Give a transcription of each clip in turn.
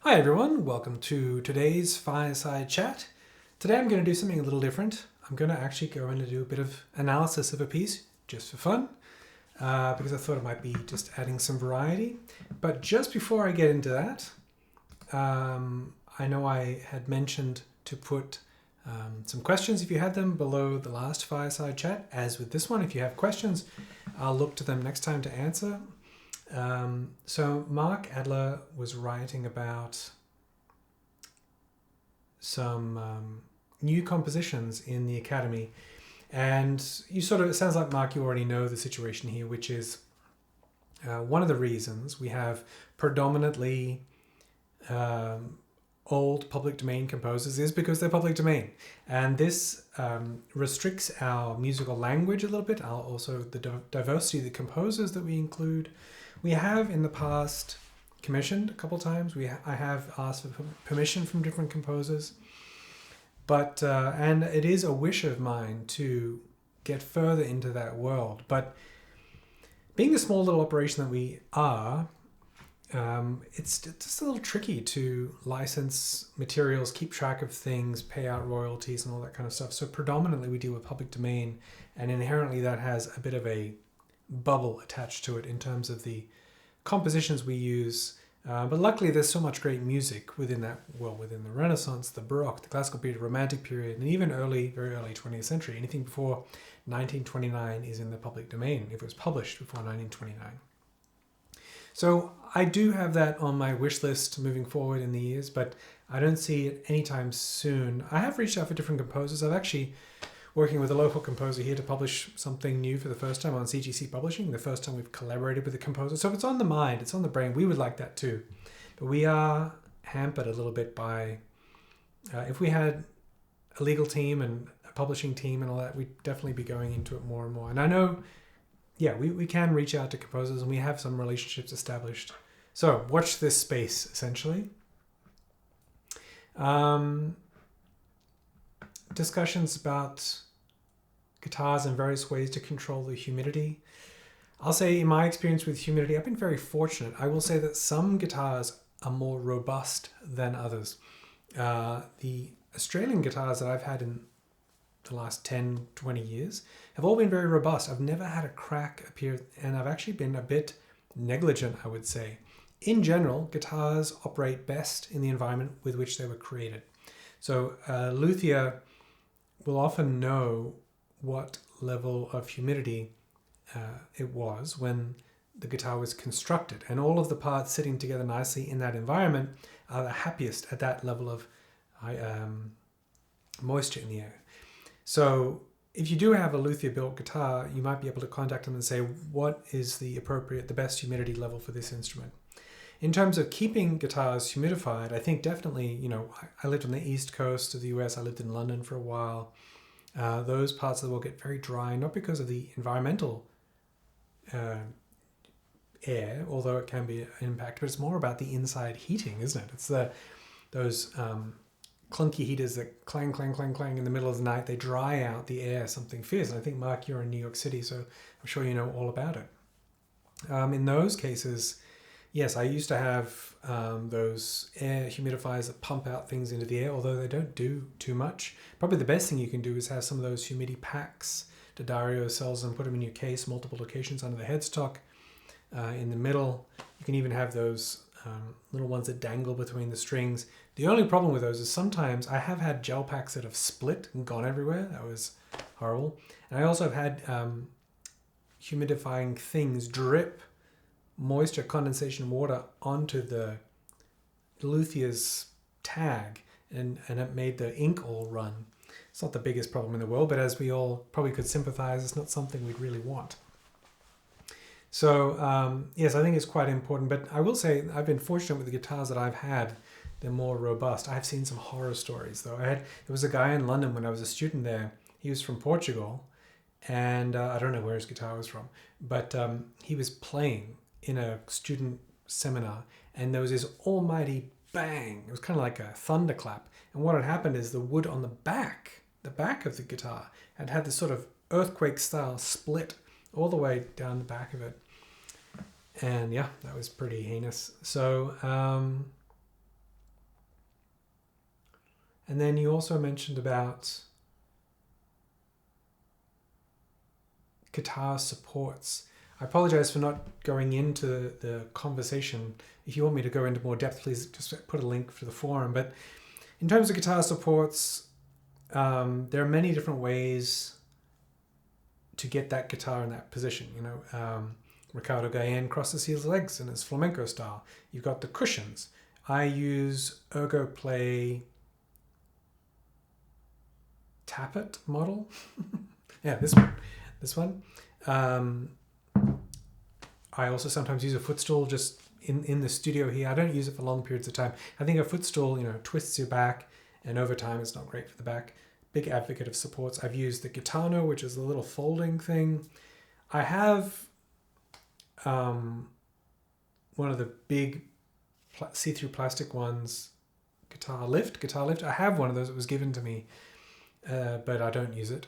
Hi everyone, welcome to today's Fireside chat. Today I'm going to do something a little different. I'm going to actually go in and do a bit of analysis of a piece, just for fun, because I thought it might be just adding some variety. But just before I get into that, I know I had mentioned to put some questions, if you had them, below the last Fireside chat. As with this one, if you have questions, I'll look to them next time to answer. So Mark Adler was writing about some new compositions in the Academy, and it sounds like, Mark, you already know the situation here, which is one of the reasons we have predominantly old public domain composers is because they're public domain, and this restricts our musical language a little bit, also the diversity of the composers that we include. We have in the past commissioned a couple times. I have asked for permission from different composers, but and it is a wish of mine to get further into that world. But being the small little operation that we are, it's just a little tricky to license materials, keep track of things, pay out royalties and all that kind of stuff. So predominantly we deal with public domain, and inherently that has a bit of a bubble attached to it in terms of the compositions we use. But luckily there's so much great music within that, within the Renaissance, the Baroque, the Classical period, Romantic period, and even very early 20th century. Anything before 1929 is in the public domain, if it was published before 1929. So I do have that on my wish list moving forward in the years, but I don't see it anytime soon. I have reached out for different composers. I've actually working with a local composer here to publish something new for the first time on CGC Publishing, the first time we've collaborated with a composer. So it's on the mind, it's on the brain. We would like that too. But we are hampered a little bit by, if we had a legal team and a publishing team and all that, we'd definitely be going into it more and more. And I know, we can reach out to composers, and we have some relationships established. So watch this space, essentially. Discussions about guitars and various ways to control the humidity. I'll say in my experience with humidity, I've been very fortunate. I will say that some guitars are more robust than others. The Australian guitars that I've had in the last 10, 20 years have all been very robust. I've never had a crack appear, and I've actually been a bit negligent, I would say. In general, guitars operate best in the environment with which they were created. So luthier will often know what level of humidity it was when the guitar was constructed, and all of the parts sitting together nicely in that environment are the happiest at that level of moisture in the air. So if you do have a luthier built guitar, you might be able to contact them and say, what is the best humidity level for this instrument? In terms of keeping guitars humidified, I think definitely, I lived on the east coast of the US. I lived in London for a while. Those parts of the world get very dry, not because of the environmental air, although it can be an impact, but it's more about the inside heating, isn't it? It's those clunky heaters that clang, clang, clang, clang in the middle of the night. They dry out the air, something fierce. And I think, Mark, you're in New York City, so I'm sure you know all about it. In those cases, yes, I used to have those air humidifiers that pump out things into the air, although they don't do too much. Probably the best thing you can do is have some of those humidity packs. D'Addario sells them, put them in your case, multiple locations under the headstock. In the middle, you can even have those little ones that dangle between the strings. The only problem with those is sometimes I have had gel packs that have split and gone everywhere. That was horrible. And I also have had humidifying things drip moisture, condensation, water onto the luthier's tag, and it made the ink all run. It's not the biggest problem in the world, but as we all probably could sympathize, it's not something we'd really want. So yes, I think it's quite important, but I will say I've been fortunate with the guitars that I've had. They're more robust. I've seen some horror stories though. There was a guy in London when I was a student there. He was from Portugal, and I don't know where his guitar was from, but he was playing in a student seminar, and there was this almighty bang. It was kind of like a thunderclap. And what had happened is the wood on the back of the guitar had this sort of earthquake style split all the way down the back of it. And yeah, that was pretty heinous. So And then you also mentioned about guitar supports. I apologize for not going into the conversation. If you want me to go into more depth, please just put a link for the forum. But in terms of guitar supports, there are many different ways to get that guitar in that position. You know, Ricardo Gallen crosses his legs in his flamenco style. You've got the cushions. I use ErgoPlay Tappet model. Yeah, this one. I also sometimes use a footstool just in the studio here. I don't use it for long periods of time. I think a footstool, you know, twists your back, and over time it's not great for the back. Big advocate of supports. I've used the Gitano, which is the little folding thing. I have one of the big see-through plastic ones, Guitar Lift. I have one of those. It was given to me, but I don't use it.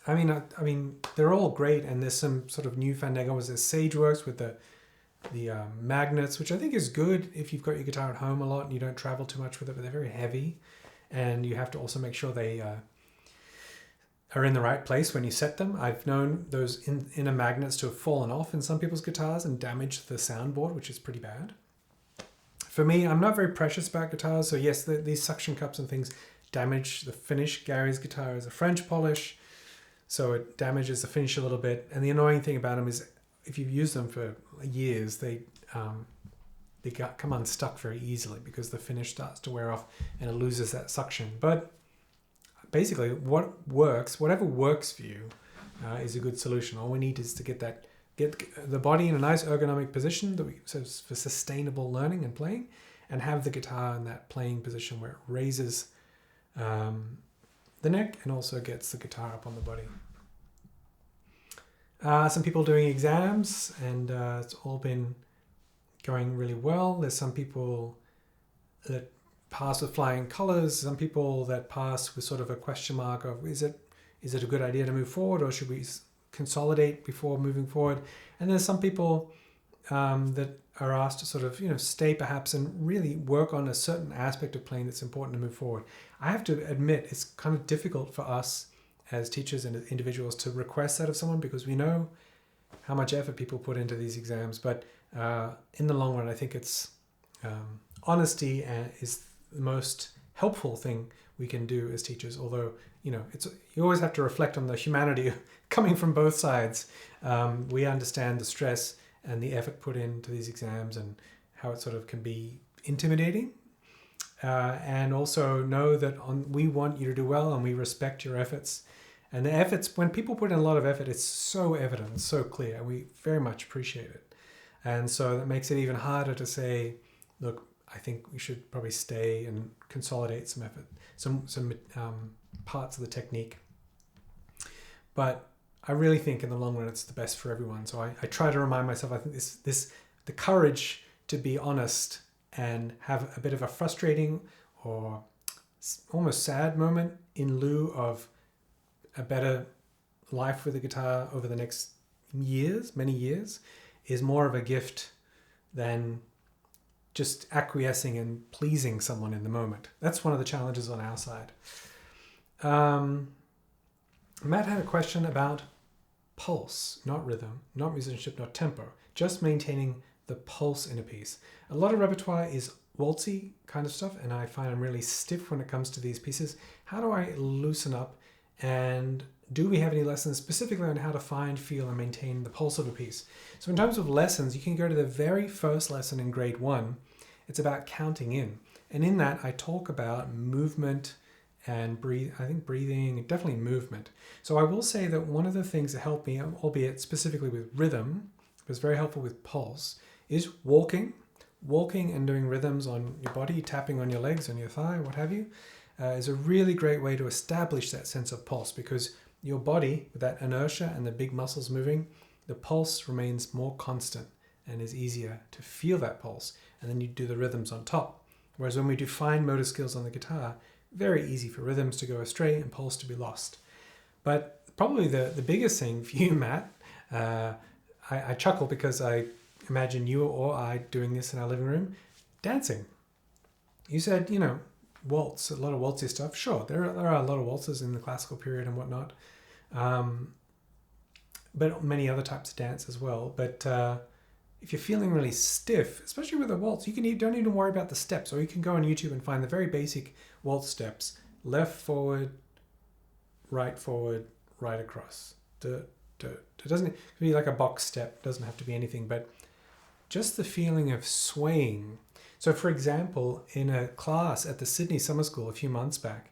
I mean, they're all great, and there's some sort of new fandangos. There's SageWorks with the magnets, which I think is good if you've got your guitar at home a lot and you don't travel too much with it, but they're very heavy, and you have to also make sure they are in the right place when you set them. I've known those inner magnets to have fallen off in some people's guitars and damaged the soundboard, which is pretty bad. For me, I'm not very precious about guitars, so yes, these suction cups and things damage the finish. Gary's guitar is a French polish, so it damages the finish a little bit. And the annoying thing about them is if you've used them for years, they come unstuck very easily because the finish starts to wear off and it loses that suction. But basically, whatever works for you is a good solution. All we need is to get the body in a nice ergonomic position so for sustainable learning and playing, and have the guitar in that playing position where it raises the neck and also gets the guitar up on the body. Some people doing exams, and it's all been going really well. There's some people that pass with flying colors, some people that pass with sort of a question mark of is it a good idea to move forward, or should we consolidate before moving forward? And there's some people that are asked to sort of, you know, stay perhaps and really work on a certain aspect of playing that's important to move forward. I have to admit it's kind of difficult for us as teachers and as individuals to request that of someone, because we know how much effort people put into these exams. But in the long run, I think it's honesty is the most helpful thing we can do as teachers. Although, you know, you always have to reflect on the humanity coming from both sides. We understand the stress and the effort put into these exams and how it sort of can be intimidating. And also know that we want you to do well and we respect your efforts. And the efforts, when people put in a lot of effort, it's so evident, so clear, and we very much appreciate it. And so that makes it even harder to say, look, I think we should probably stay and consolidate some effort, some parts of the technique. But I really think in the long run it's the best for everyone. So I try to remind myself, I think the courage to be honest and have a bit of a frustrating or almost sad moment in lieu of a better life with the guitar over the next many years, is more of a gift than just acquiescing and pleasing someone in the moment. That's one of the challenges on our side. Matt had a question about pulse, not rhythm, not musicianship, not tempo, just maintaining the pulse in a piece. A lot of repertoire is waltzy kind of stuff, and I find I'm really stiff when it comes to these pieces. How do I loosen up? And do we have any lessons specifically on how to find, feel, and maintain the pulse of a piece? So in terms of lessons, you can go to the very first lesson in grade 1. It's about counting in. And in that, I talk about movement and breathing, definitely movement. So I will say that one of the things that helped me, albeit specifically with rhythm, was very helpful with pulse, is walking and doing rhythms on your body, tapping on your legs, on your thigh, what have you. Is a really great way to establish that sense of pulse, because your body, with that inertia and the big muscles moving, the pulse remains more constant and is easier to feel that pulse. And then you do the rhythms on top. Whereas when we do fine motor skills on the guitar, very easy for rhythms to go astray and pulse to be lost. But probably the biggest thing for you, Matt, I chuckle because I imagine you or I doing this in our living room, dancing. You said, you know, waltz, a lot of waltzy stuff. Sure, there are a lot of waltzes in the classical period and whatnot, but many other types of dance as well. But if you're feeling really stiff, especially with a waltz, don't even worry about the steps, or you can go on YouTube and find the very basic waltz steps: left forward, right across. It doesn't be like a box step. It doesn't have to be anything, but just the feeling of swaying. So, for example, in a class at the Sydney Summer School a few months back,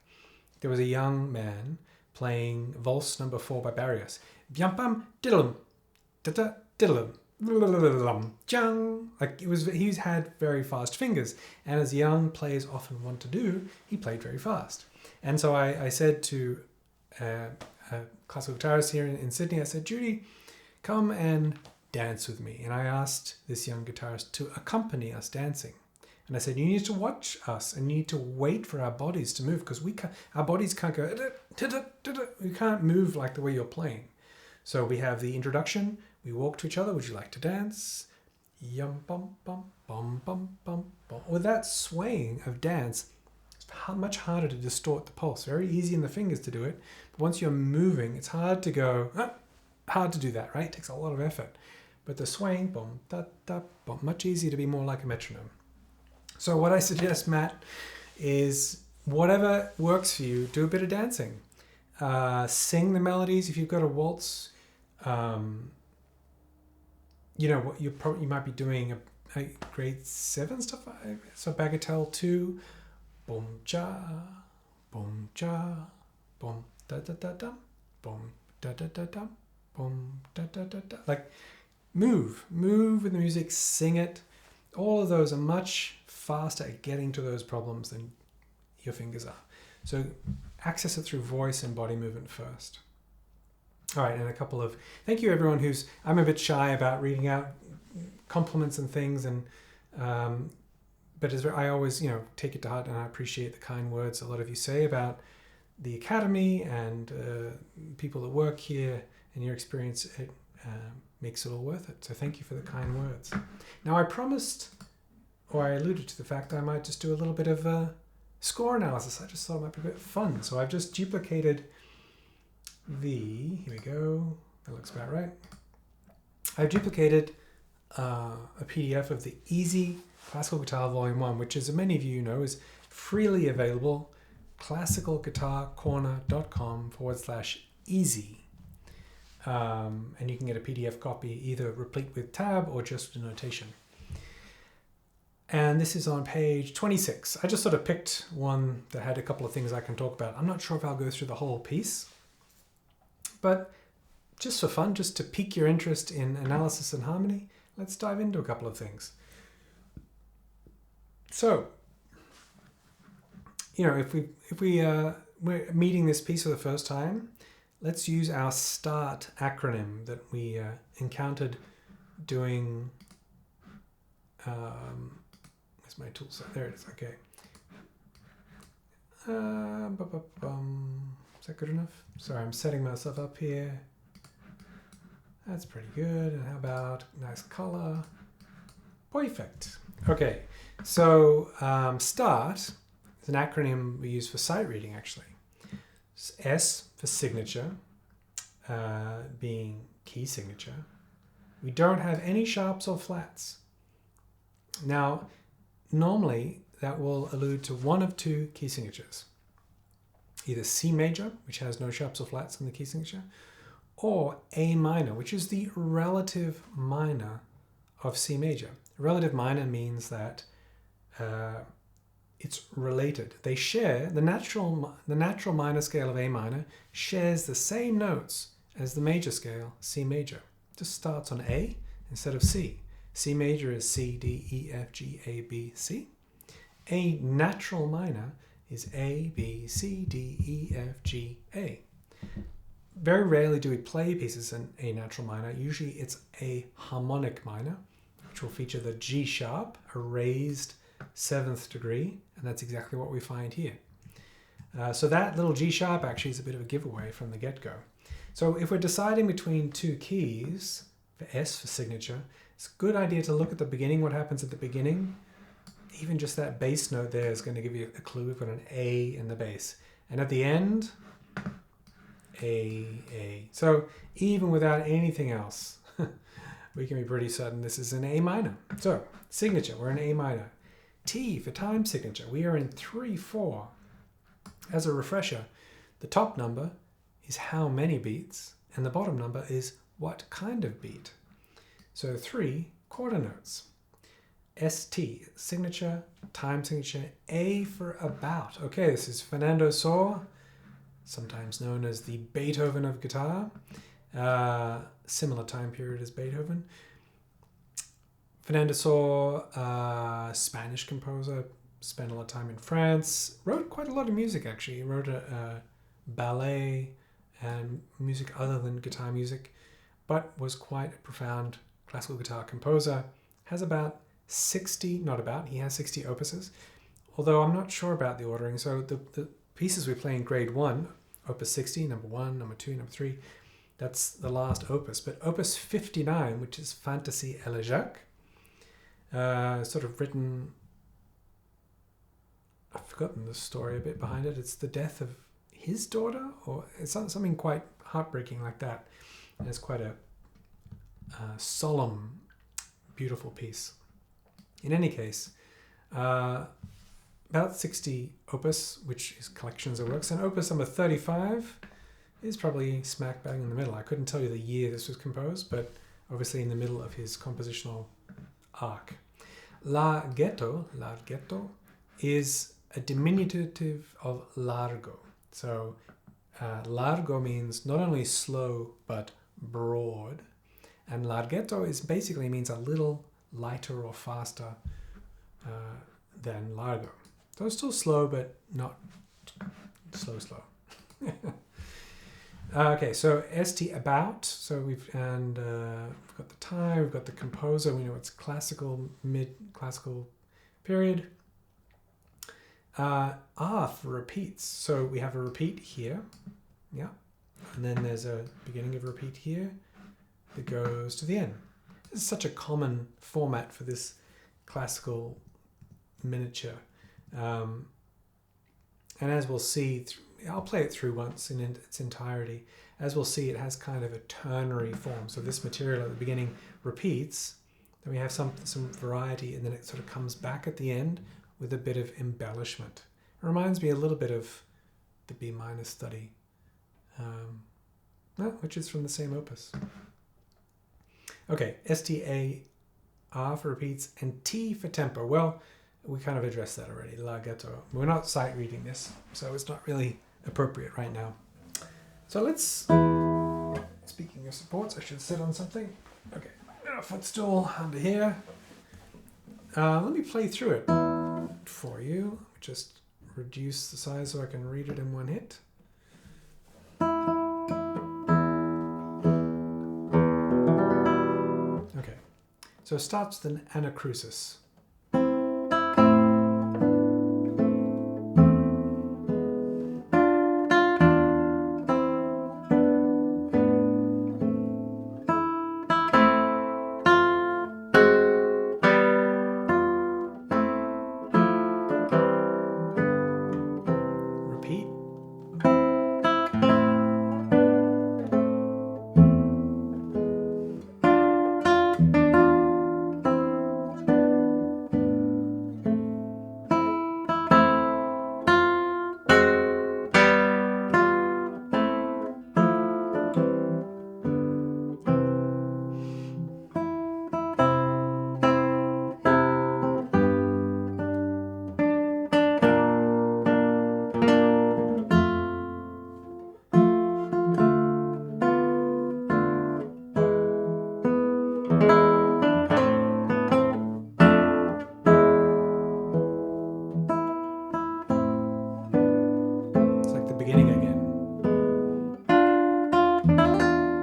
there was a young man playing Valse Number 4 by Barrios. Biam bam diddlum, da diddlum, like he had very fast fingers, and as young players often want to do, he played very fast. And so I said to a classical guitarist here in Sydney, I said, Judy, come and dance with me. And I asked this young guitarist to accompany us dancing. And I said, you need to watch us and you need to wait for our bodies to move, because our bodies can't go, we can't move like the way you're playing. So we have the introduction, we walk to each other, would you like to dance? Yum bum bum bum bum bum bum. With that swaying of dance, it's much harder to distort the pulse. Very easy in the fingers to do it. But once you're moving, it's hard to go, hard to do that, right? It takes a lot of effort. But the swaying, boom, da, da, boom, much easier to be more like a metronome. So what I suggest, Matt, is whatever works for you, do a bit of dancing. Sing the melodies. If you've got a waltz, you might be doing a grade 7 stuff. So bagatelle 2, boom ja, boom ja, boom da da da da, boom da da da da, boom da da da da. Like move with the music, sing it. All of those are much faster at getting to those problems than your fingers are. So access it through voice and body movement first. All right, and thank you everyone I'm a bit shy about reading out compliments and things, and but I always take it to heart, and I appreciate the kind words a lot of you say about the academy and people that work here, and your experience. It makes it all worth it. So thank you for the kind words. Now I promised, or I alluded to the fact that I might just do a little bit of score analysis. I just thought it might be a bit fun. So I've just duplicated here we go. That looks about right. I've duplicated a PDF of the Easy Classical Guitar Volume 1, which, as many of you know, is freely available. classicalguitarcorner.com/easy. And you can get a PDF copy either replete with tab or just a notation. And this is on page 26. I just sort of picked one that had a couple of things I can talk about. I'm not sure if I'll go through the whole piece, but just for fun, just to pique your interest in analysis and harmony, let's dive into a couple of things. So, if we're meeting this piece for the first time, let's use our START acronym that we encountered doing. Where's my tool set? There it is. Okay. Is that good enough? Sorry, I'm setting myself up here. That's pretty good. And how about nice color? Perfect. Okay. So START is an acronym we use for sight reading, actually. S for signature, being key signature. We don't have any sharps or flats. Now, normally that will allude to one of two key signatures. Either C major, which has no sharps or flats in the key signature, or A minor, which is the relative minor of C major. Relative minor means that it's related. They share, the natural minor scale of A minor shares the same notes as the major scale, C major. It just starts on A instead of C. C major is C, D, E, F, G, A, B, C. A natural minor is A, B, C, D, E, F, G, A. Very rarely do we play pieces in A natural minor. Usually it's a harmonic minor, which will feature the G sharp, a raised 7th degree, and that's exactly what we find here. So that little G sharp actually is a bit of a giveaway from the get-go. So if we're deciding between two keys, for S for signature, it's a good idea to look at the beginning, what happens at the beginning. even just that bass note there is going to give you a clue. We've got an A in the bass. And at the end, A. So even without anything else, we can be pretty certain this is an A minor. So signature, we're in A minor. T for time signature, we are in 3/4. As a refresher, the top number is how many beats, and the bottom number is what kind of beat. So 3 quarter notes. ST, signature, time signature, A for about. Okay, this is Fernando Sor, sometimes known as the Beethoven of guitar. Similar time period as Beethoven. Fernando Sor, Spanish composer, spent a lot of time in France, wrote quite a lot of music actually. He wrote a ballet and music other than guitar music, but was quite a profound classical guitar composer. Has about 60, not about, he has 60 opuses, although I'm not sure about the ordering. So the pieces we play in grade 1, opus 60, number 1, number 2, number 3, that's the last opus. But opus 59, which is Fantasie Elegiaque, sort of written, I've forgotten the story a bit behind it. It's the death of his daughter, or it's something quite heartbreaking like that. And it's quite a solemn, beautiful piece. In any case, about 60 opus, which is collections of works, and opus number 35 is probably smack bang in the middle. I couldn't tell you the year this was composed, but obviously in the middle of his compositional arc. Larghetto is a diminutive of largo. So largo means not only slow, but broad. And larghetto basically means a little lighter or faster than largo. So it's still slow, but not slow. Okay, so ST about. So we've got the time, we've got the composer. We know it's classical, mid-classical period. R for repeats. So we have a repeat here, yeah, and then there's a beginning of a repeat here that goes to the end. This is such a common format for this classical miniature. And as we'll see, I'll play it through once in its entirety. As we'll see, it has kind of a ternary form. So this material at the beginning repeats, then we have some variety, and then it sort of comes back at the end with a bit of embellishment. It reminds me a little bit of the B minor study, which is from the same opus. Okay, STAR for repeats and T for tempo. Well, we kind of addressed that already, larghetto. We're not sight reading this, so it's not really appropriate right now. So let's, speaking of supports, I should sit on something. Okay, a footstool under here. Let me play through it for you. Just reduce the size so I can read it in one hit. Okay, so it starts with an anacrusis.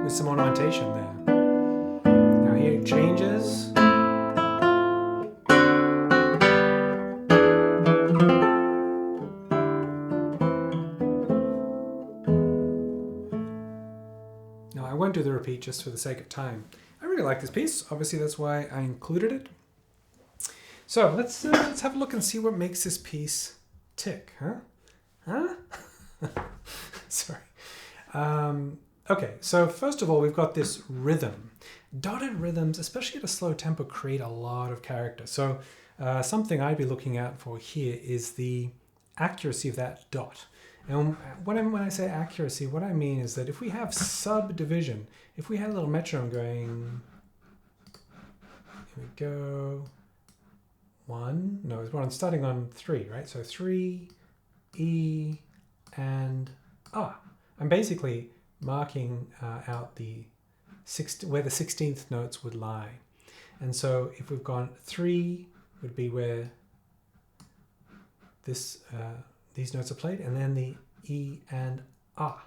Some ornamentation there. Now here it changes. Now I won't do the repeat just for the sake of time. I really like this piece. Obviously that's why I included it. So let's have a look and see what makes this piece tick, huh? Sorry. Okay, so first of all, we've got this rhythm. Dotted rhythms, especially at a slow tempo, create a lot of character. So something I'd be looking out for here is the accuracy of that dot. And when I say accuracy, what I mean is that if we have subdivision, if we had a little metronome going, here we go, 1, no, it's one starting on 3, right? So 3, E, and Ah. I'm basically marking out where the 16th notes would lie. And so if we've gone 3 would be where these notes are played, and then the E and Ah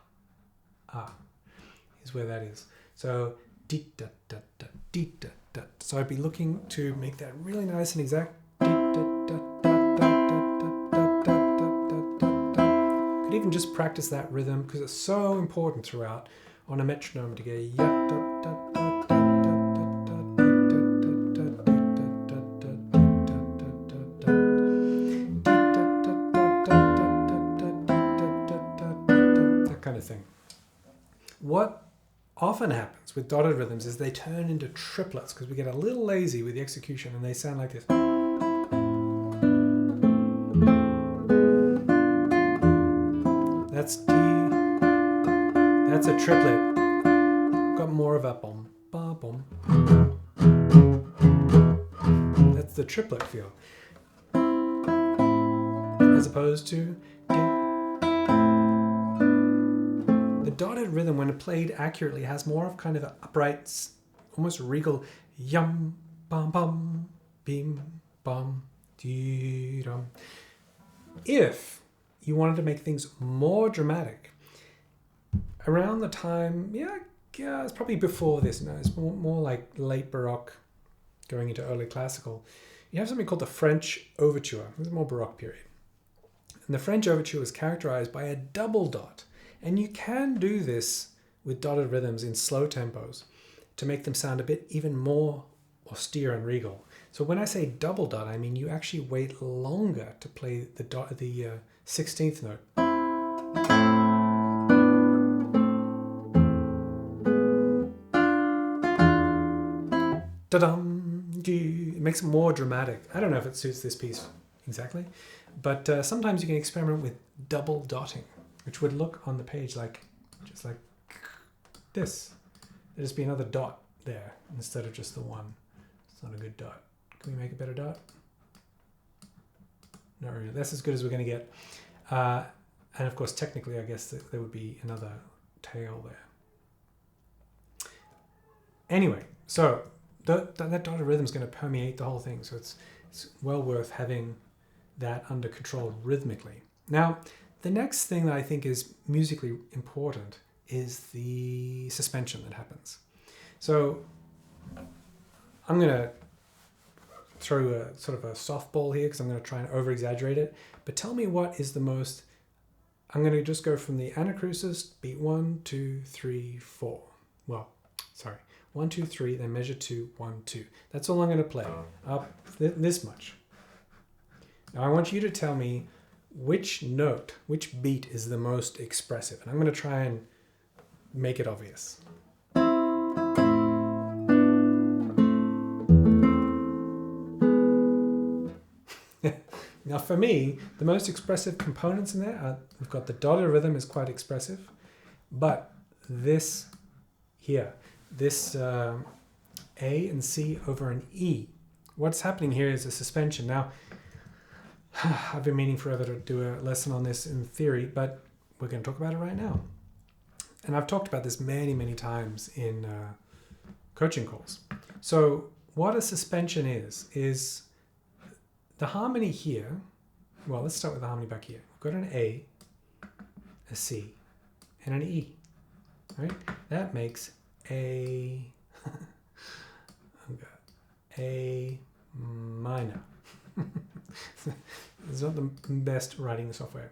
is where that is. So dee da da da dee da da. So I'd be looking to make that really nice and exact. Could even just practice that rhythm because it's so important throughout on a metronome to get that kind of thing. What often happens with dotted rhythms is they turn into triplets because we get a little lazy with the execution and they sound like this. That's D. That's a triplet. Got more of a bom, ba, bom. That's the triplet feel. As opposed to the dotted rhythm, when played accurately, has more of kind of an upright, almost regal yum, bum, bum, beam, bum, dee, dum. If you wanted to make things more dramatic, around the time, it's probably before this. No, it's more like late Baroque, going into early classical. You have something called the French Overture. It's a more Baroque period. And the French Overture is characterized by a double dot. And you can do this with dotted rhythms in slow tempos to make them sound a bit even more austere and regal. So when I say double dot, I mean you actually wait longer to play the 16th note. Da-dum, it makes it more dramatic. I don't know if it suits this piece exactly, but sometimes you can experiment with double dotting, which would look on the page just like this. There'd just be another dot there instead of just the one. It's not a good dot. Can we make a better dot? Not really. That's as good as we're going to get. And of course, technically, I guess there would be another tail there. Anyway, so that dotted rhythm is going to permeate the whole thing. So it's well worth having that under control rhythmically. Now, the next thing that I think is musically important is the suspension that happens. So I'm going to throw a sort of a softball here because I'm going to try and over-exaggerate it. But tell me what is the most... I'm going to just go from the anacrusis, beat 1, 2, 3, 4. Well, sorry. 1, 2, 3, then measure 2, 1, 2. That's all I'm going to play. Up this much. Now I want you to tell me which note, which beat is the most expressive. And I'm going to try and make it obvious. Now for me, the most expressive components in there are, we've got the dotted rhythm is quite expressive, but this here, this A and C over an E, what's happening here is a suspension. Now, I've been meaning forever to do a lesson on this in theory, but we're going to talk about it right now. And I've talked about this many, many times in coaching calls. So what a suspension is the harmony here. Well, let's start with the harmony back here. We've got an A, a C, and an E. Right? That makes A minor. It's not the best writing software.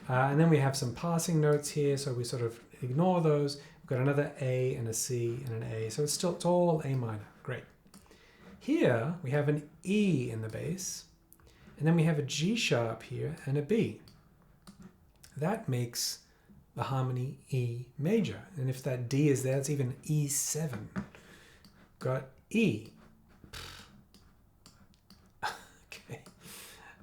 And then we have some passing notes here, so we sort of ignore those. We've got another A and a C and an A, so it's all A minor. Great. Here we have an E in the bass, and then we have a G sharp here and a B. That makes the harmony E major. And if that D is there, it's even E7. Got E. Okay.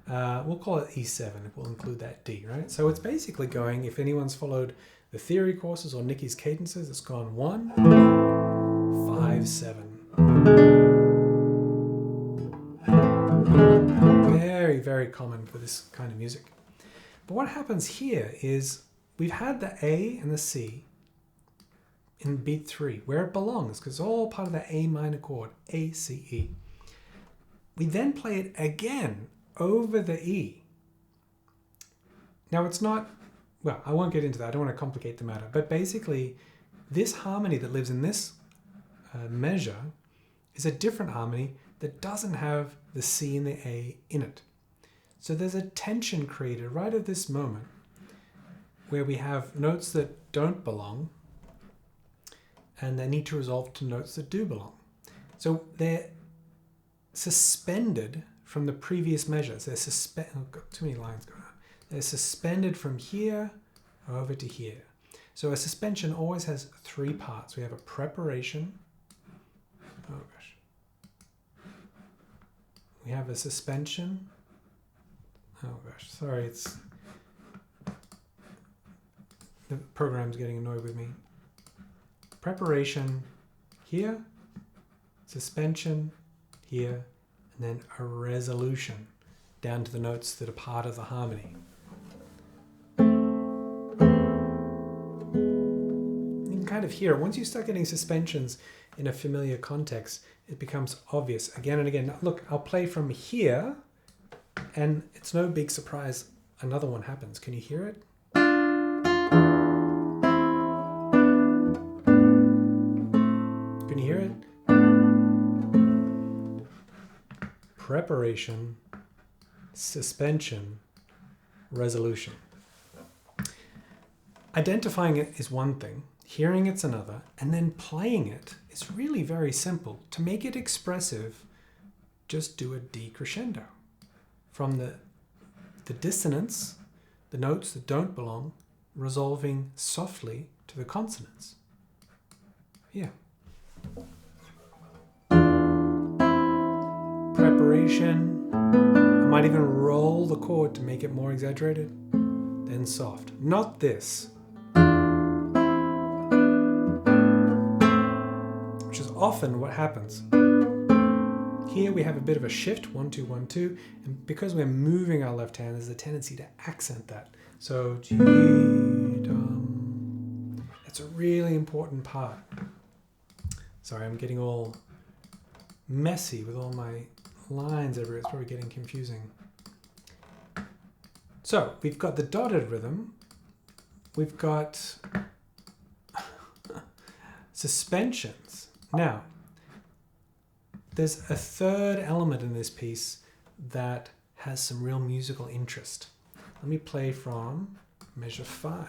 We'll call it E7. We'll include that D, right? So it's basically going, if anyone's followed the theory courses or Nikki's cadences, it's gone 1, 5, 7. Very, very common for this kind of music. But what happens here is we've had the A and the C in beat 3, where it belongs, because it's all part of the A minor chord, A, C, E. We then play it again over the E. Now it's not, well, I won't get into that, I don't want to complicate the matter, but basically this harmony that lives in this measure is a different harmony that doesn't have the C and the A in it. So there's a tension created right at this moment where we have notes that don't belong and they need to resolve to notes that do belong. So they're suspended from the previous measures. They're I've got too many lines going on. They're suspended from here over to here. So a suspension always has 3 parts. We have a preparation. Oh gosh. We have a suspension. Oh gosh, sorry, it's the program's getting annoyed with me. Preparation here, suspension here, and then a resolution down to the notes that are part of the harmony. You can kind of hear it. Once you start getting suspensions in a familiar context, it becomes obvious again and again. Now, look, I'll play from here, and it's no big surprise another one happens. Can you hear it? Can you hear it? Preparation, suspension, resolution. Identifying it is one thing, hearing it's another, and then playing it is really very simple. To make it expressive, just do a decrescendo. From the dissonance, the notes that don't belong, resolving softly to the consonants. Yeah. Preparation. I might even roll the chord to make it more exaggerated. Then soft. Not this. Which is often what happens. Here we have a bit of a shift, 1, 2, 1, 2, and because we're moving our left hand, there's a tendency to accent that. So, G, dum. That's a really important part. Sorry, I'm getting all messy with all my lines everywhere. It's probably getting confusing. So, we've got the dotted rhythm. We've got suspensions. Now, there's a third element in this piece that has some real musical interest. Let me play from measure 5.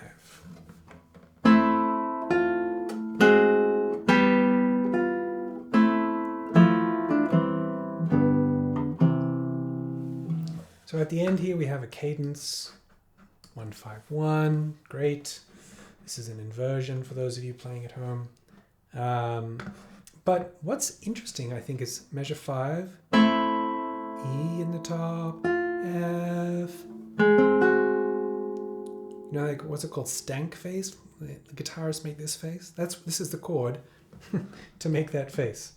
So at the end here we have a cadence 1-5-1. Great. This is an inversion for those of you playing at home. But what's interesting, I think, is measure 5, E in the top, F. You know, like, what's it called? Stank face? The guitarists make this face. This is the chord to make that face.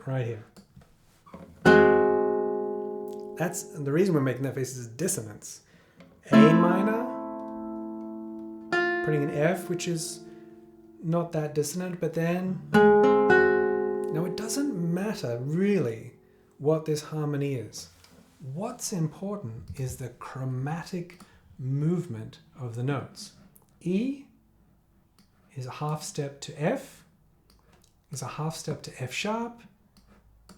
Right here. That's the reason we're making that face is dissonance. A minor, putting an F, which is not that dissonant, but then... Now, it doesn't matter really what this harmony is. What's important is the chromatic movement of the notes. E is a half step to F, is a half step to F sharp,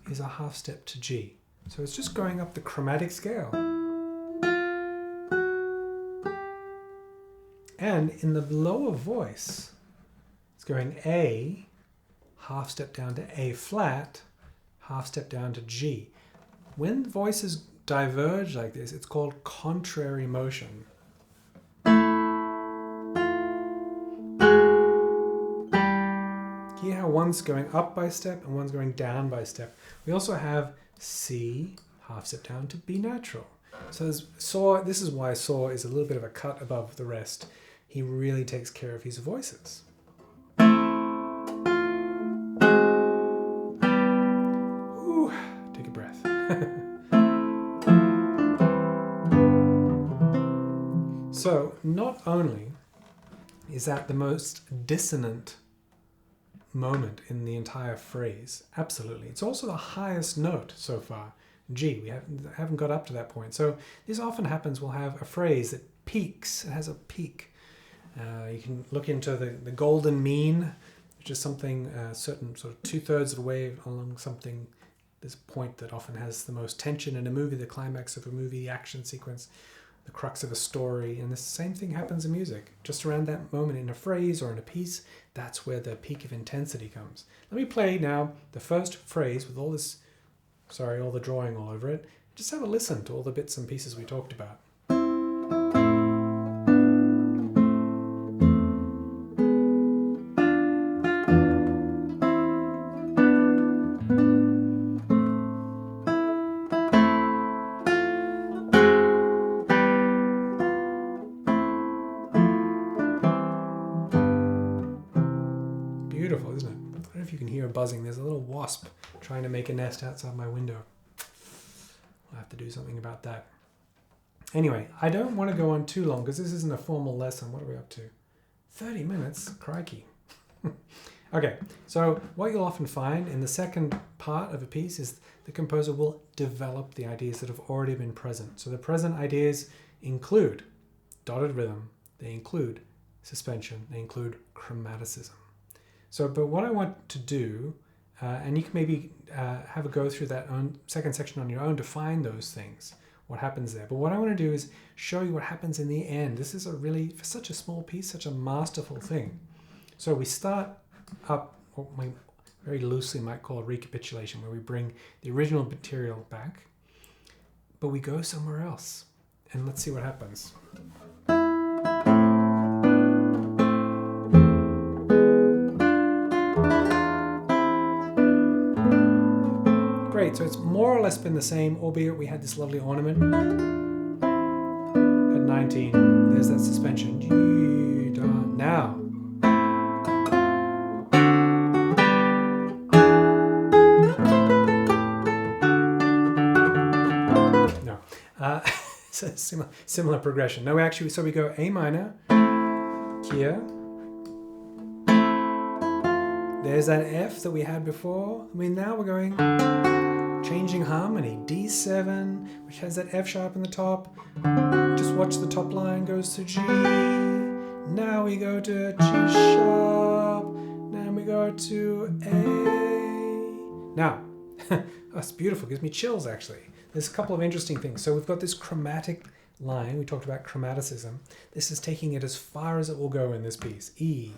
is a half step to G. So it's just going up the chromatic scale. And in the lower voice, it's going A, half step down to A flat, half step down to G. When voices diverge like this, it's called contrary motion. Hear how one's going up by step and one's going down by step. We also have C, half step down to B natural. So this is why Saw is a little bit of a cut above the rest. He really takes care of his voices. Ooh, take a breath. So not only is that the most dissonant moment in the entire phrase, absolutely, it's also the highest note so far. G, we haven't got up to that point. So this often happens, we'll have a phrase that peaks, it has a peak. You can look into the golden mean, which is something certain sort of 2/3 of the way along something. There's a point that often has the most tension in a movie, the climax of a movie, the action sequence, the crux of a story. And the same thing happens in music. Just around that moment in a phrase or in a piece, that's where the peak of intensity comes. Let me play now the first phrase with all this, all the drawing all over it. Just have a listen to all the bits and pieces we talked about. Beautiful, isn't it? I don't know if you can hear a buzzing. There's a little wasp trying to make a nest outside my window. I'll have to do something about that. Anyway, I don't want to go on too long because this isn't a formal lesson. What are we up to? 30 minutes? Crikey. Okay, so what you'll often find in the second part of a piece is the composer will develop the ideas that have already been present. So the present ideas include dotted rhythm, they include suspension, they include chromaticism. So, but what I want to do, and you can maybe have a go through that second section on your own to find those things, what happens there. But what I want to do is show you what happens in the end. This is for such a small piece, such a masterful thing. So we start up what we very loosely might call a recapitulation, where we bring the original material back, but we go somewhere else. And let's see what happens. Great, so it's more or less been the same, albeit we had this lovely ornament. At 19, there's that suspension. Now. No. It's a similar progression. No, actually, so we go A minor, here. There's that F that we had before. I mean, now we're going... changing harmony, D7, which has that F sharp in the top. Just watch the top line goes to G. Now we go to G sharp. Now we go to A. Now, that's beautiful, gives me chills actually. There's a couple of interesting things. So we've got this chromatic line, we talked about chromaticism. This is taking it as far as it will go in this piece. E,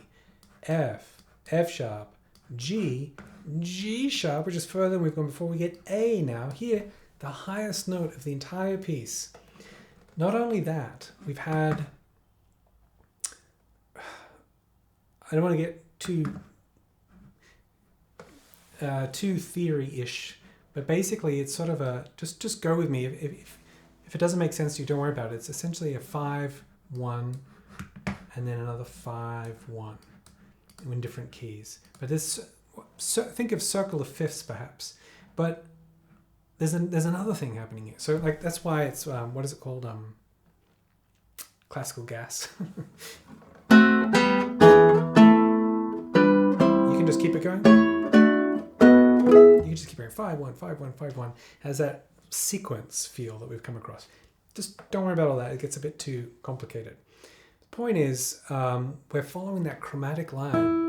F, F sharp, G, G sharp, which is further than we've gone before. We get A now. Here, the highest note of the entire piece. Not only that, we've had... I don't want to get too theory-ish, but basically it's sort of a... Just go with me. If it doesn't make sense to you, don't worry about it. It's essentially a 5-1 and then another 5-1 in different keys. But this... think of circle of fifths perhaps, but there's another thing happening here. So like that's why it's what is it called, classical gas. You can just keep it going. You can just keep going 5-1 5-1 5-1. Has that sequence feel that we've come across. Just don't worry about all that, it gets a bit too complicated. The point is we're following that chromatic line.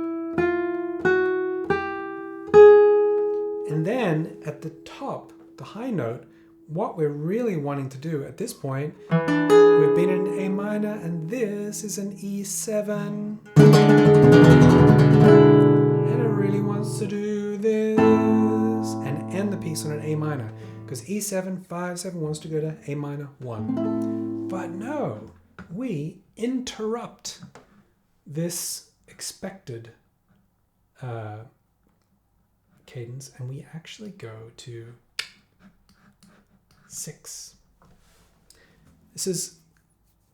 And then at the top, the high note, what we're really wanting to do at this point, we've been in A minor and this is an E7. And it really wants to do this and end the piece on an A minor, because E7, 5, 7 wants to go to A minor 1. But no, we interrupt this expected cadence, and we actually go to 6. This is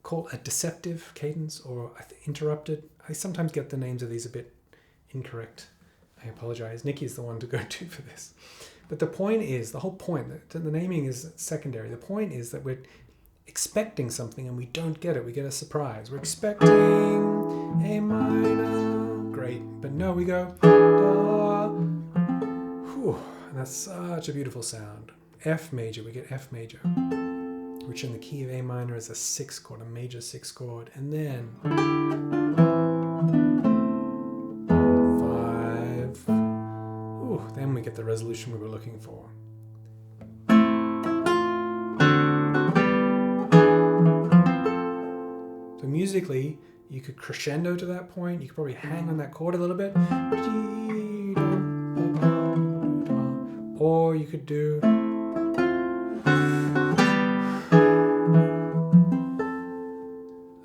called a deceptive cadence, or interrupted. I sometimes get the names of these a bit incorrect. I apologize. Nikki's the one to go to for this. But the point is, the whole point, the naming is secondary. The point is that we're expecting something and we don't get it. We get a surprise. We're expecting A minor. Great. But no, we go da. Whew. And that's such a beautiful sound. F major. We get F major, which in the key of A minor is a 6 chord, a major 6 chord. And then 5. Ooh, then we get the resolution we were looking for. So musically, you could crescendo to that point. You could probably hang on that chord a little bit. Or you could do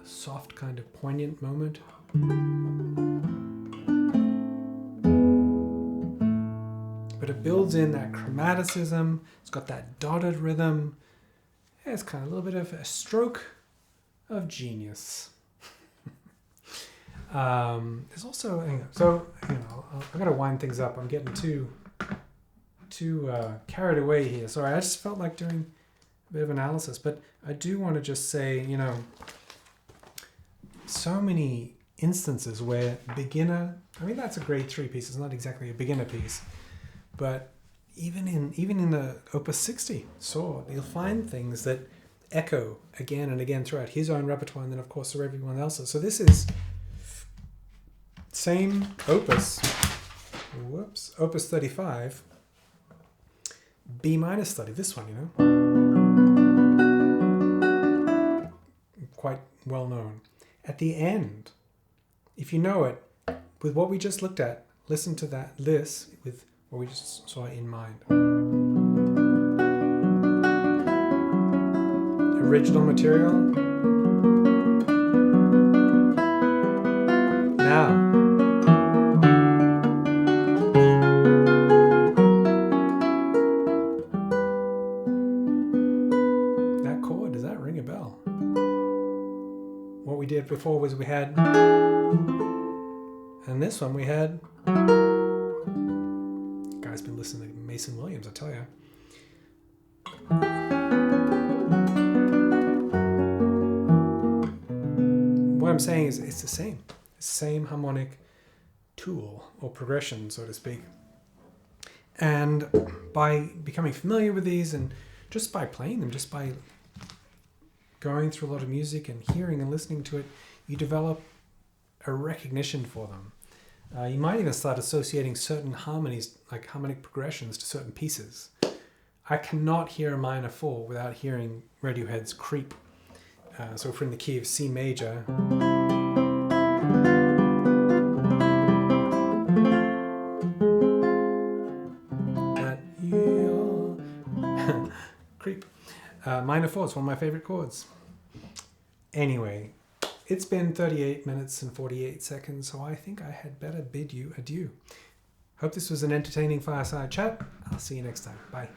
soft kind of poignant moment. But it builds in that chromaticism. It's got that dotted rhythm. Yeah, it's kind of a little bit of a stroke of genius. There's also, I've got to wind things up. I'm getting too carried away here. Sorry, I just felt like doing a bit of analysis, but I do want to just say, so many instances where that's a grade 3 piece. It's not exactly a beginner piece, but even in the Opus 60 Sword, you'll find things that echo again and again throughout his own repertoire, and then of course through everyone else's. So this is same opus. Opus 35, B minor study. This one, quite well known. At the end, if you know it, with what we just looked at, listen to this with what we just saw in mind. Original material. Now. That chord, does that ring a bell? What we did before was we had, and this one we had. Guy's been listening to Mason Williams, I tell you. What I'm saying is it's the same harmonic tool or progression, so to speak. And by becoming familiar with these, and just by playing them, just by going through a lot of music and hearing and listening to it, you develop a recognition for them. You might even start associating certain harmonies, like harmonic progressions, to certain pieces. I cannot hear a minor 4 without hearing Radiohead's Creep. So if we're in the key of C major, Creep. Minor 4 is one of my favorite chords. Anyway, it's been 38 minutes and 48 seconds, so I think I had better bid you adieu. Hope this was an entertaining fireside chat. I'll see you next time. Bye.